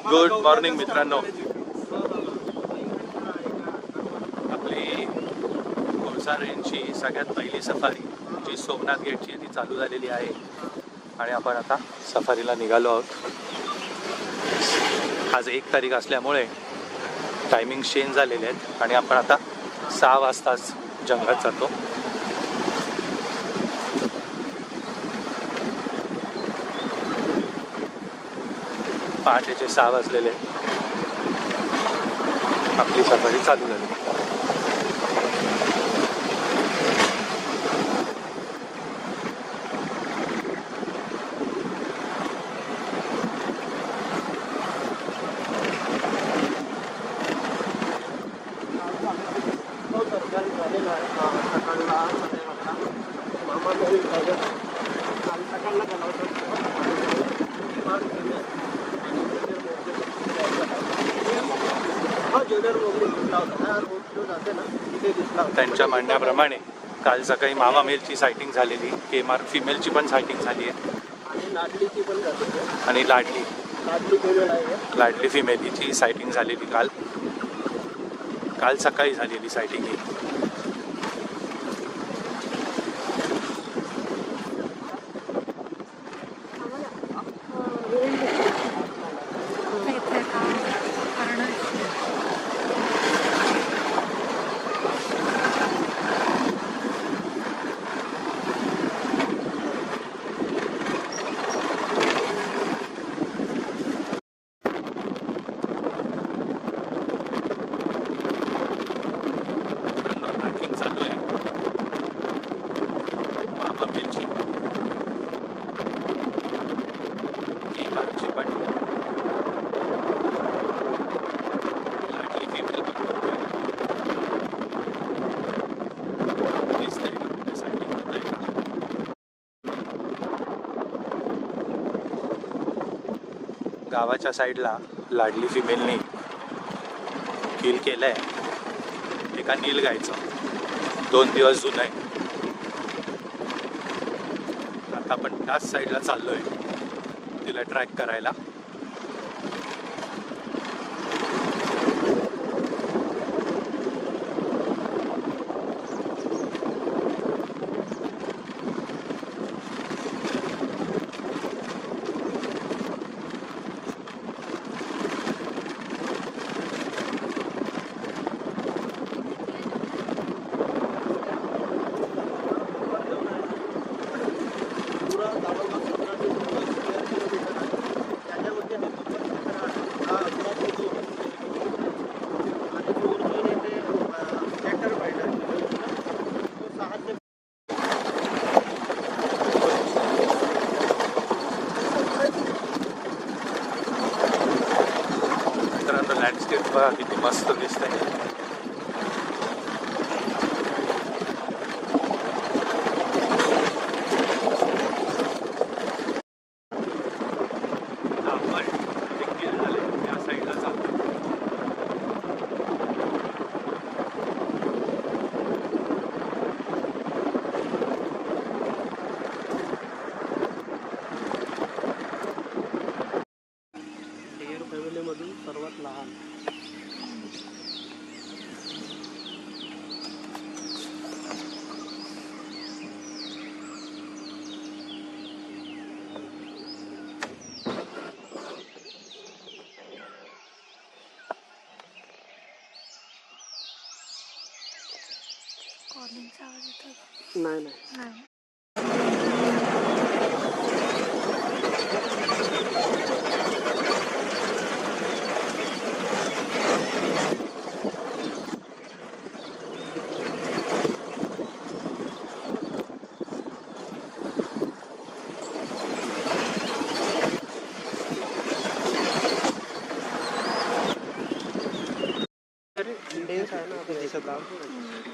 Good morning मित्रांनो. आपली कोळसा रेंजची सगळ्यात पहिली सफारी जी सोमनाथ गेटची ती चालू झालेली आहे आणि आपण आता सफारीला निघालो आहोत. आज 1 तारीख असल्यामुळे टायमिंग चेंज झालेले आहेत आणि आपण आता 6 वाजताच जंगलात जातो. पहाटेचे 6 वाजलेले. आपली सफारी चालू झाली. त्यांच्या म्हणण्याप्रमाणे काल सकाळी मामा मेलची सायटिंग झालेली, केमार फिमेलची पण सायटिंग झाली आहे आणि लाडली फिमेलीची सायटिंग झालेली काल सकाळी झालेली सायटिंग ही. गावाच्या साईडला लाडली फिमेलने किल केलंय एका नीलगायचं. 2 दिवस जुनं आहे. आता आपण त्याच साईडला चाललोय तिला ट्रॅक करायला. लँडस्केप बघा किती मस्त दिसतंय. सर्वात लहान कॉलिंगचा आवाज येतो. नाही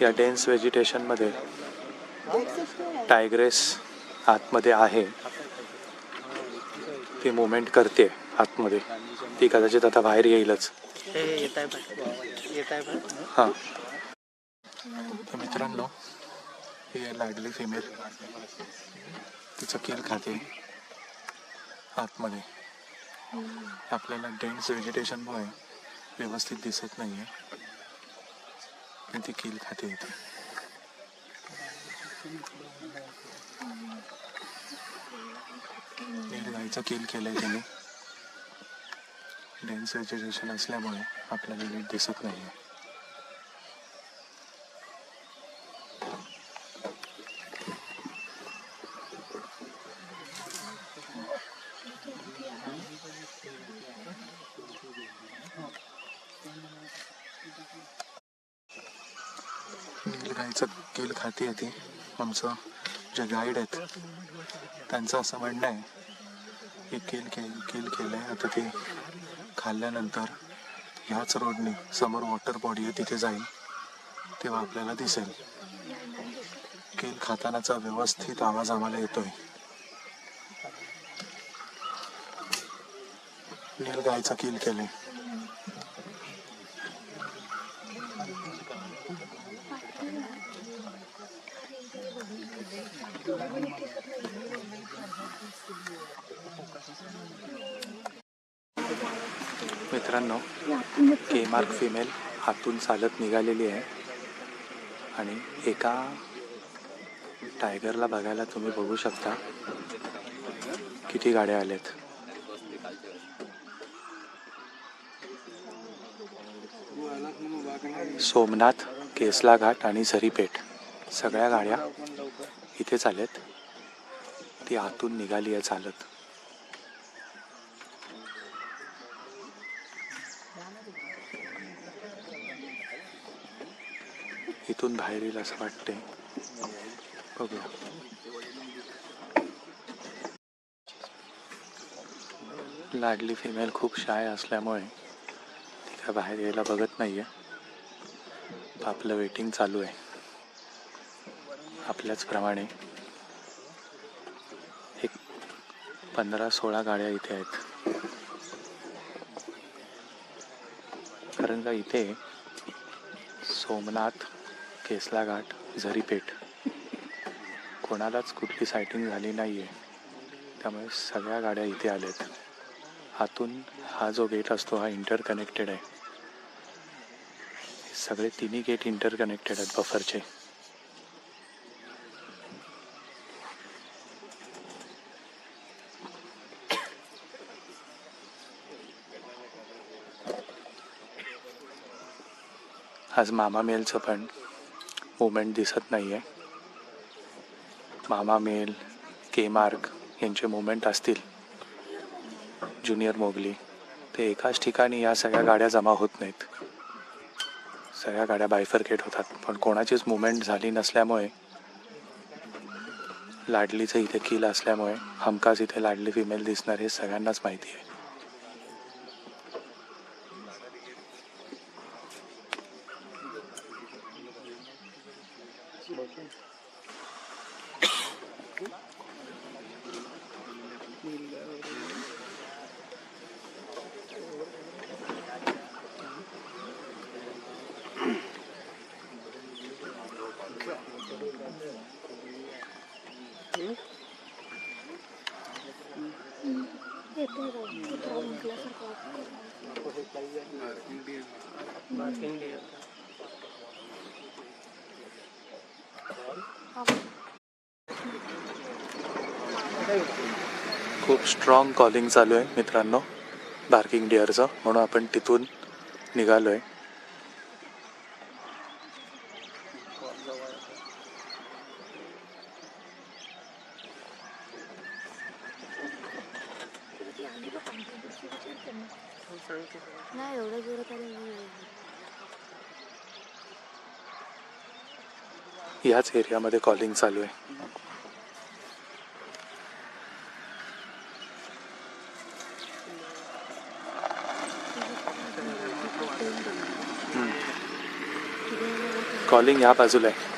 या डेन्स व्हेजिटेशनमध्ये टायग्रेस आतमध्ये आहे. ती मुवमेंट करते आतमध्ये. ती कदाचित आता बाहेर येईलच. हां तर मित्रांनो, ही आहे लाडली फिमेल. तिचं केल खाते आतमध्ये. आपल्याला डेन्स व्हेजिटेशनमुळे व्यवस्थित दिसत नाही आहे, पण ती केल खाते इथे. गाईचं केल केलंय त्याने. डेन्स व्हेजिटेशन असल्यामुळे आपल्याला नीट दिसत नाही आहे. नीलगाईचं केल खाते ती. आमचं जे गाईड आहेत त्यांचं असं म्हणणं आहे की केल केलं आहे. आता ते खाल्ल्यानंतर ह्याच रोडने समोर वॉटर बॉडी आहे तिथे जाईल, तेव्हा आपल्याला दिसेल. केल खातानाचा व्यवस्थित आवाज आम्हाला येतोय. नीलगाईचं केल केलंय. मित्रांनो, केमार्क फिमेल हातून चालत निघालेली आहे आणि एका टायगरला बघायला तुम्ही बघू शकता किती गाड्या आल्यात. सोमनाथ, केसला घाट आणि झरीपेठ सगळ्या गाड्या इथेच आल्यात. ती आतून निघाली आहे चालत. इथून बाहेर येईल असं वाटते. बघूया. लाडली फिमेल खूप शाय असल्यामुळे ती काय बाहेर यायला बघत नाहीये. आपलं वेटिंग चालू आहे. आपल्याच प्रमाणे एक 15-16 गाड्या इथे आहेत. कारण का इथे सोमनाथ, केसला घाट, झरीपेठ कोणालाच कुठली सायटिंग झाली नाही आहे. त्यामुळे सगळ्या गाड्या इथे आल्यात. आतून हा जो गेट असतो हा इंटरकनेक्टेड आहे. सगळे तिन्ही गेट इंटरकनेक्टेड आहेत बफरचे. आज मामा मेलचं पण मुवमेंट दिसत नाही आहे. मामा मेल, केमार्क यांचे मुवमेंट असतील ज्युनियर मोगली, ते एकाच ठिकाणी या सगळ्या गाड्या जमा होत नाहीत. सगळ्या गाड्या बायफर्केट होतात. पण कोणाचीच मुवमेंट झाली नसल्यामुळे, लाडलीचं इथे किल असल्यामुळे हमखास इथे लाडली फिमेल दिसणार हे सगळ्यांनाच माहिती आहे. खूप स्ट्रॉंग कॉलिंग चालू आहे मित्रांनो बार्किंग डिअरचं, म्हणून आपण तिथून निघालो आहे. याच एरियामध्ये कॉलिंग चालू आहे. कॉलिंग ह्या बाजूला आहे.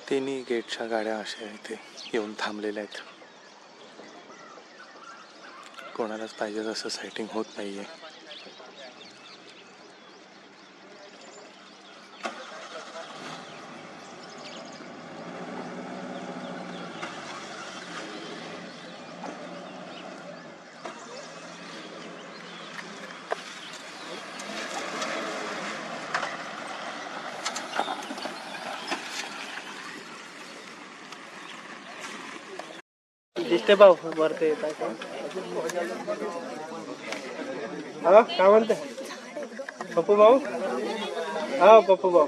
तिन्ही गेटच्या गाड्या अशा इथे येऊन थांबलेल्या आहेत. कोणालाच पाहिजे तसं सेटिंग होत नाहीये. दिसते भाऊ वरती येत आहे. हा काय म्हणते पप्पू भाऊ? हा पप्पू भाऊ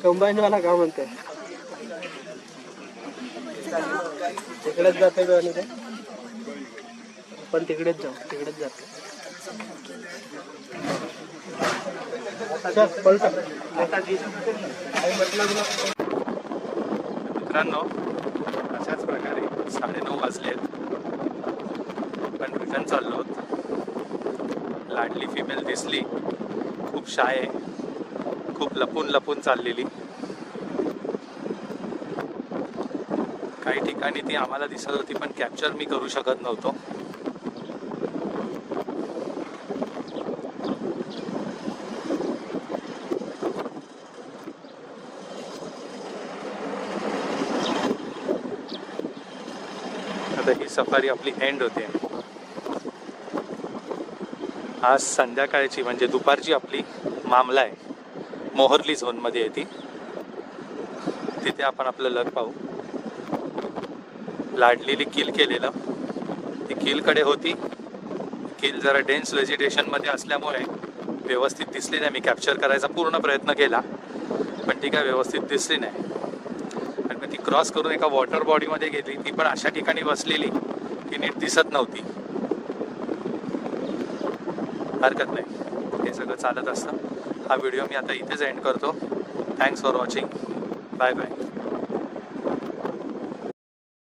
कंबाईनवाला काय म्हणते? तिकडेच जाते का आणि ते पण तिकडेच जाऊ, तिकडेच जाते. मित्रांनो, अशाच प्रकारे 9:30 वाजलेत, पण रिटर्न चाललो. लाडली फिमेल दिसली, खूप शाय आहे, खूप लपून लपून चाललेली. काही ठिकाणी ती आम्हाला दिसत होती, पण कॅप्चर मी करू शकत नव्हतो. आता ही सफारी आपली एंड होते. आज संध्याकाळची म्हणजे दुपारची आपली मामला आहे. मोहर्ली झोनमध्ये आहे ती. तिथे आपण आपलं लग पाहू. लाडलीली किल केलेलं, ती किलकडे होती. किल जरा डेन्स व्हेजिटेशनमध्ये असल्यामुळे व्यवस्थित दिसली नाही. मी कॅप्चर करायचा पूर्ण प्रयत्न केला, पण ती काय व्यवस्थित दिसली नाही. आणि मग ती क्रॉस करून एका वॉटर बॉडीमध्ये गेली. ती पण अशा ठिकाणी बसलेली की नीट दिसत नव्हती. हरकत नाही, हे सगळं चालत असतं. हा व्हिडिओ मी आता इथेच एंड करतो. Thanks for watching. Bye bye.